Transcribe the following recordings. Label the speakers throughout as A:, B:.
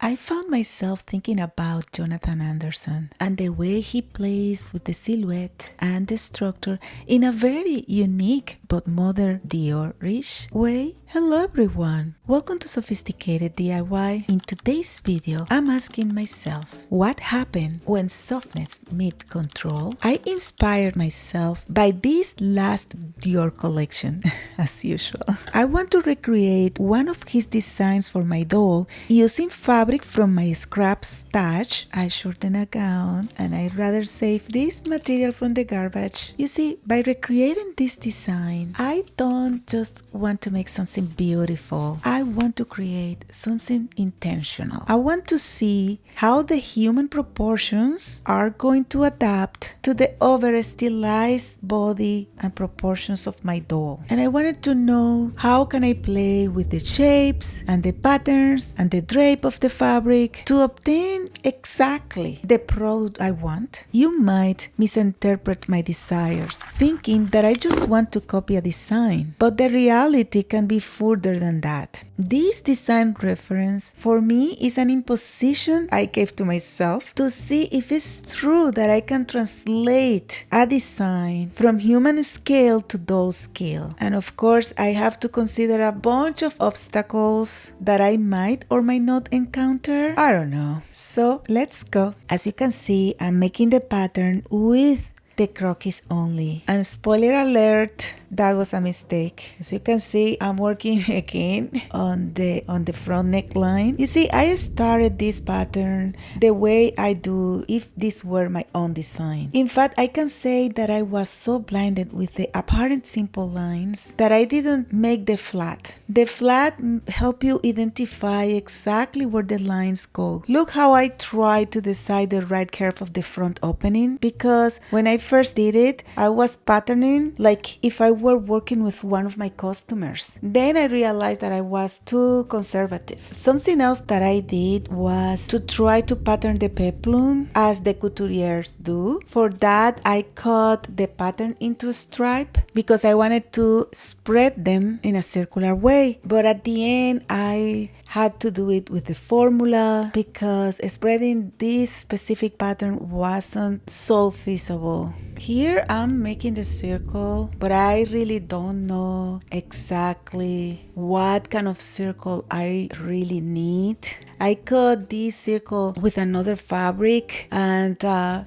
A: I found myself thinking about Jonathan Anderson and the way he plays with the silhouette and the structure in a very unique but modern Dior-ish way. Hello everyone, welcome to Sophisticated DIY. In today's video, I'm asking myself, what happened when softness meets control? I inspired myself by this last Dior collection, as usual. I want to recreate one of his designs for my doll using fabric from my scrap stash. I shortened a gown and I'd rather save this material from the garbage. You see, by recreating this design, I don't just want to make something beautiful. I want to create something intentional. I want to see how the human proportions are going to adapt to the over-stylized body and proportions of my doll. And I wanted to know how can I play with the shapes and the patterns and the drape of the fabric to obtain exactly the product I want. You might misinterpret my desires, thinking that I just want to copy a design, but the reality can be further than that. This design reference for me is an imposition I gave to myself to see if it's true that I can translate a design from human scale to doll scale. And of course, I have to consider a bunch of obstacles that I might or might not encounter. I don't know. So let's go. As you can see, I'm making the pattern with the croquis only. And spoiler alert, that was a mistake. As you can see, I'm working again on the front neckline. You see, I started this pattern the way I do if this were my own design. In fact, I can say that I was so blinded with the apparent simple lines that I didn't make the flat. The flat help you identify exactly where the lines go. Look how I try to decide the right curve of the front opening, because when I first did it, I was patterning like if I were working with one of my customers. Then I realized that I was too conservative. Something else that I did was to try to pattern the peplum as the couturiers do. For that, I cut the pattern into a stripe because I wanted to spread them in a circular way. But at the end, I had to do it with the formula because spreading this specific pattern wasn't so feasible. Here I'm making the circle, but I really don't know exactly what kind of circle I really need. I cut this circle with another fabric and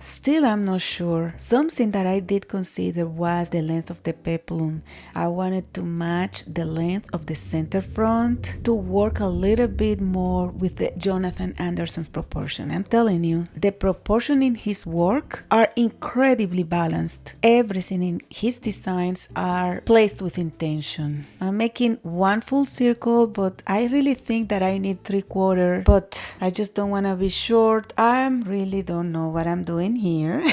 A: still I'm not sure. Something that I did consider was the length of the peplum. I wanted to match the length of the center front to work a little bit more with the Jonathan Anderson's proportion. I'm telling you, the proportion in his work are incredibly balanced. Everything in his designs are placed with intention. I'm making one full circle, but I really think that I need 3/4. But I just don't want to be short. I really don't know what I'm doing here.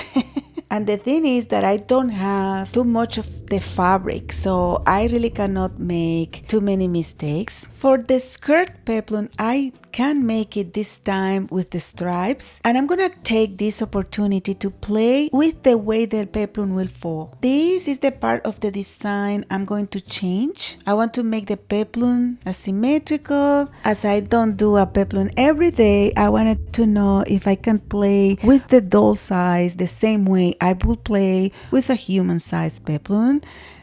A: And the thing is that I don't have too much of the fabric, so I really cannot make too many mistakes. For the skirt peplum, I can make it this time with the stripes, and I'm gonna take this opportunity to play with the way the peplum will fall. This is the part of the design I'm going to change. I want to make the peplum asymmetrical. As I don't do a peplum every day, I wanted to know if I can play with the doll size the same way I would play with a human-sized peplum.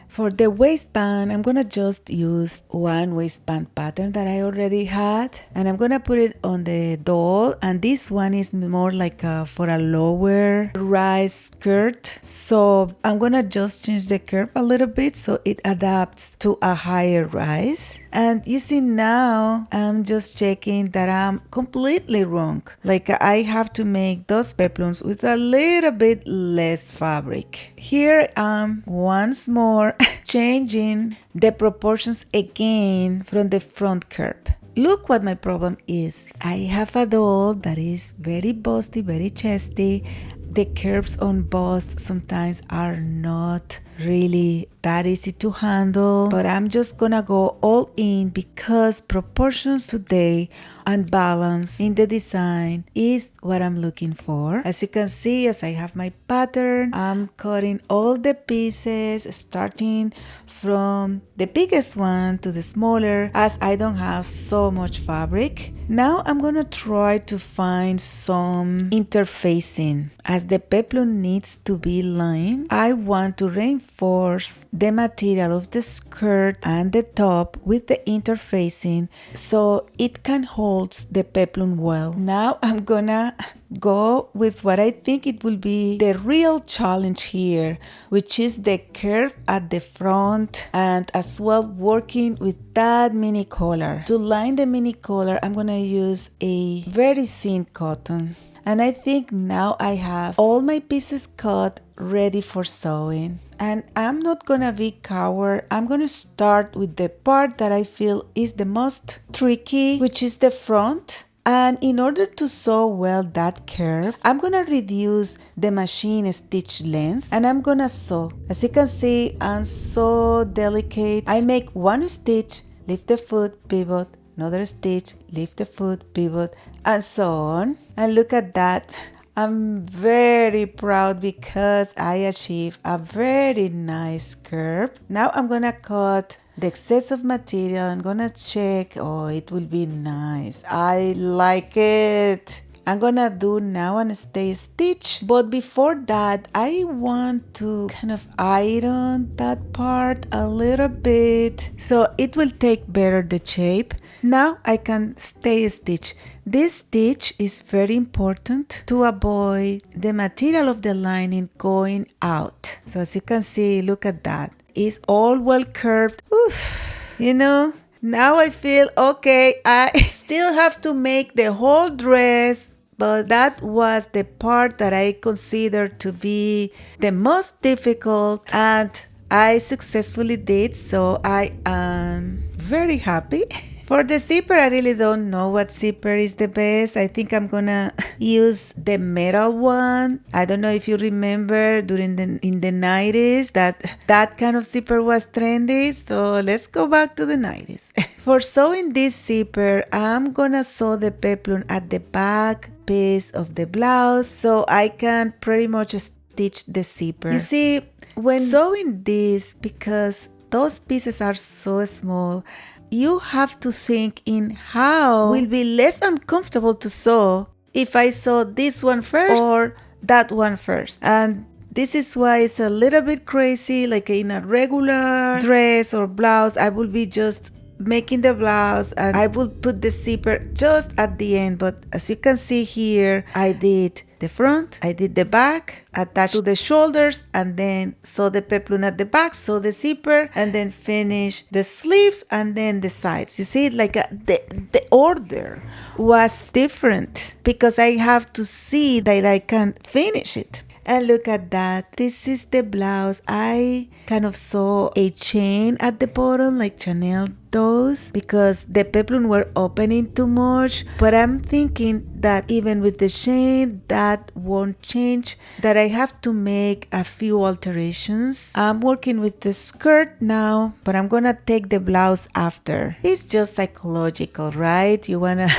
A: For the waistband, I'm gonna just use one waistband pattern that I already had, and I'm gonna put it on the doll, and this one is more like for a lower rise skirt. So I'm gonna just change the curve a little bit so it adapts to a higher rise. And you see, now I'm just checking that I'm completely wrong. Like I have to make those peplums with a little bit less fabric. Here I'm once more changing the proportions again from the front curve. Look what my problem is. I have a doll that is very busty, very chesty. The curves on bust sometimes are not really that easy to handle, but I'm just gonna go all in because proportions today and balance in the design is what I'm looking for. As you can see, as I have my pattern, I'm cutting all the pieces starting from the biggest one to the smaller, as I don't have so much fabric. Now I'm gonna try to find some interfacing. As the peplum needs to be lined, I want to reinforce the material of the skirt and the top with the interfacing so it can hold the peplum well. Now I'm gonna go with what I think it will be the real challenge here, which is the curve at the front and as well working with that mini collar. To line the mini collar, I'm gonna use a very thin cotton. And I think now I have all my pieces cut ready for sewing. And I'm not gonna be coward. I'm gonna start with the part that I feel is the most tricky, which is the front. And in order to sew well that curve, I'm gonna reduce the machine stitch length and I'm gonna sew. As you can see, I'm so delicate. I make one stitch, lift the foot, pivot, another stitch, lift the foot, pivot, and so on. And look at that. I'm very proud because I achieved a very nice curve. Now I'm gonna cut the excess of material. I'm gonna check. Oh, it will be nice. I like it. I'm gonna do now and stay stitch, but before that I want to kind of iron that part a little bit so it will take better the shape. Now I can stay stitch. This stitch is very important to avoid the material of the lining going out. So as you can see, look at that. It's all well curved. Oof, you know, now I feel okay. I still have to make the whole dress, but that was the part that I consider to be the most difficult and I successfully did, so I am very happy. For the zipper, I really don't know what zipper is the best. I think I'm gonna use the metal one. I don't know if you remember in the 90s that kind of zipper was trendy. So let's go back to the 90s. For sewing this zipper, I'm gonna sew the peplum at the back piece of the blouse so I can pretty much stitch the zipper. You see, when sewing this, because those pieces are so small, you have to think in how will be less uncomfortable to sew if I sew this one first or that one first. And this is why it's a little bit crazy. Like in a regular dress or blouse, I will be just making the blouse and I will put the zipper just at the end. But as you can see here, I did the front, I did the back, attached to the shoulders, and then sew the peplum at the back, sew the zipper, and then finish the sleeves and then the sides. You see, like the order was different because I have to see that I can finish it. And look at that. This is the blouse. I kind of saw a chain at the bottom like Chanel does because the peplum were opening too much. But I'm thinking that even with the chain, that won't change, that I have to make a few alterations. I'm working with the skirt now, but I'm gonna take the blouse after. It's just psychological, right? You wanna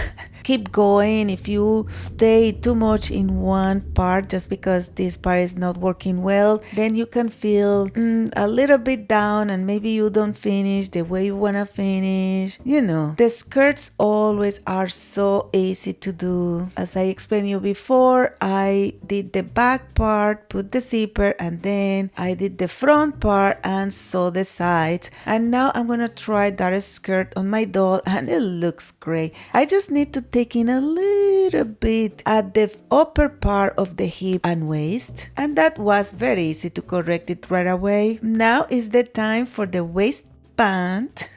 A: keep going. If you stay too much in one part just because this part is not working well, then you can feel a little bit down and maybe you don't finish the way you want to finish. You know, the skirts always are so easy to do. As I explained you before, I did the back part, put the zipper, and then I did the front part and sew the sides. And now I'm gonna try that skirt on my doll and it looks great. I just need to take in a little bit at the upper part of the hip and waist, and that was very easy to correct it right away. Now is the time for the waistband.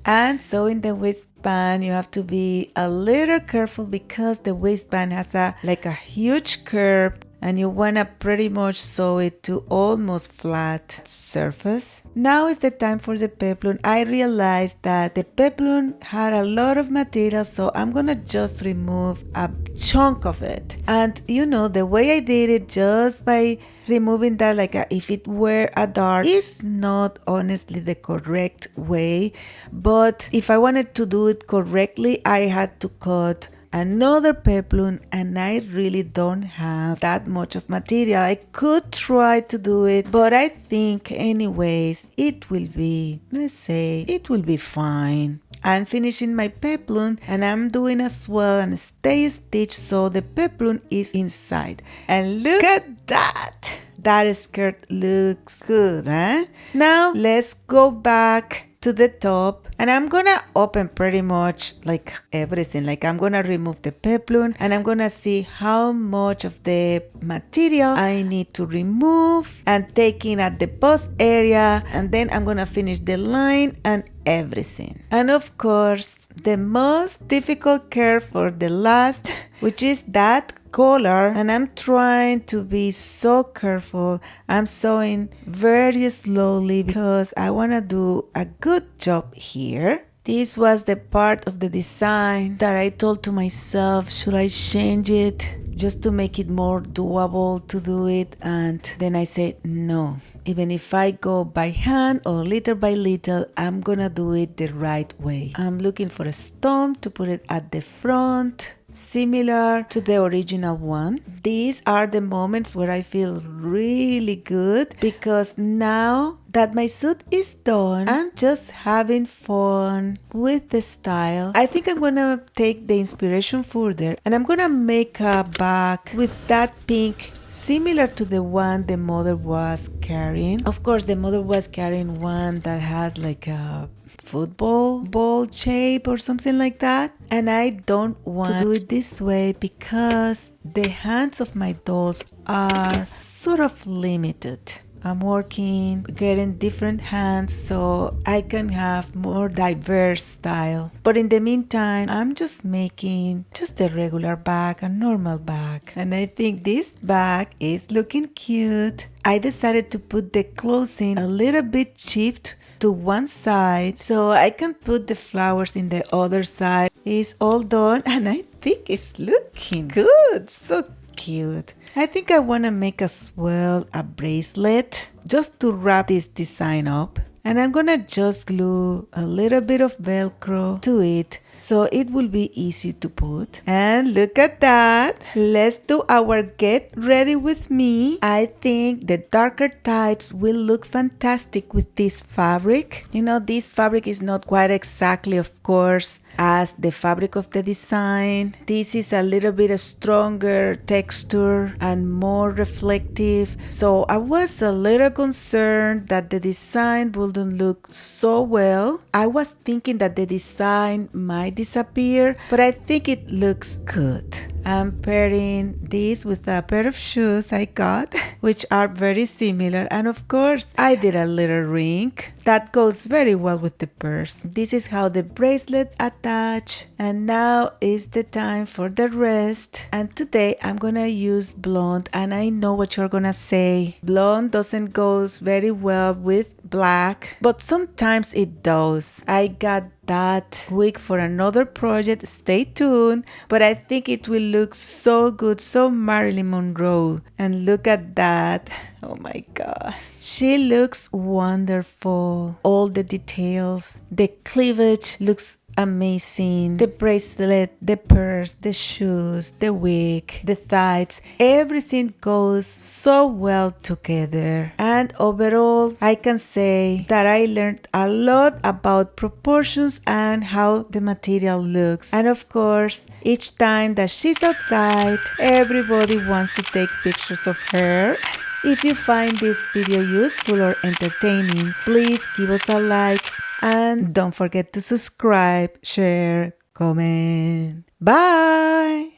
A: And so in the waistband you have to be a little careful because the waistband has a huge curve and you wanna pretty much sew it to almost flat surface. Now is the time for the peplum. I realized that the peplum had a lot of material, so I'm gonna just remove a chunk of it. And you know, the way I did it, just by removing that like if it were a dart, is not honestly the correct way. But if I wanted to do it correctly, I had to cut another peplum, and I really don't have that much of material. I could try to do it, but I think anyways it will be, let's say, it will be fine. I'm finishing my peplum, and I'm doing as well and stay stitch so the peplum is inside. And look at that! That skirt looks good, huh? Now let's go back to the top, and I'm gonna open pretty much like everything. Like I'm gonna remove the peplum, and I'm gonna see how much of the material I need to remove, and taking at the bust area, and then I'm gonna finish the line and everything. And of course, the most difficult curve for the last, which is that collar, and I'm trying to be so careful. I'm sewing very slowly because I want to do a good job here. This was the part of the design that I told to myself, should I change it just to make it more doable to do it? And then I said no. Even if I go by hand or little by little, I'm gonna do it the right way. I'm looking for a stone to put it at the front, similar to the original one. These are the moments where I feel really good, because now that my suit is done, I'm just having fun with the style. I think I'm gonna take the inspiration further, and I'm gonna make a bag with that pink, similar to the one the mother was carrying. Of course, the mother was carrying one that has like a football ball shape or something like that, and I don't want to do it this way because the hands of my dolls are sort of limited. I'm working, getting different hands so I can have more diverse style. But in the meantime, I'm just making just a regular bag, a normal bag. And I think this bag is looking cute. I decided to put the closing a little bit shift to one side so I can put the flowers in the other side. It's all done, and I think it's looking good. So cute. I think I want to make as well a bracelet just to wrap this design up, and I'm gonna just glue a little bit of velcro to it so it will be easy to put. And look at that. Let's do our get ready with me. I think the darker tights will look fantastic with this fabric. You know, this fabric is not quite exactly, of course, as the fabric of the design. This is a little bit stronger texture and more reflective, so I was a little concerned that the design wouldn't look so well. I was thinking that the design might disappear, but I think it looks good. I'm pairing this with a pair of shoes I got, which are very similar, and of course I did a little ring that goes very well with the purse. This is how the bracelet attach, and now is the time for the rest. And today I'm gonna use blonde, and I know what you're gonna say. Blonde doesn't go very well with black, but sometimes it does. I got that wig for another project, stay tuned, but I think it will look so good, so Marilyn Monroe. And look at that, oh my god, she looks wonderful. All the details, the cleavage looks amazing, the bracelet, the purse, the shoes, the wig, the thighs, everything goes so well together. And overall, I can say that I learned a lot about proportions and how the material looks. And of course, each time that she's outside, everybody wants to take pictures of her. If you find this video useful or entertaining, please give us a like, and don't forget to subscribe, share, comment. Bye!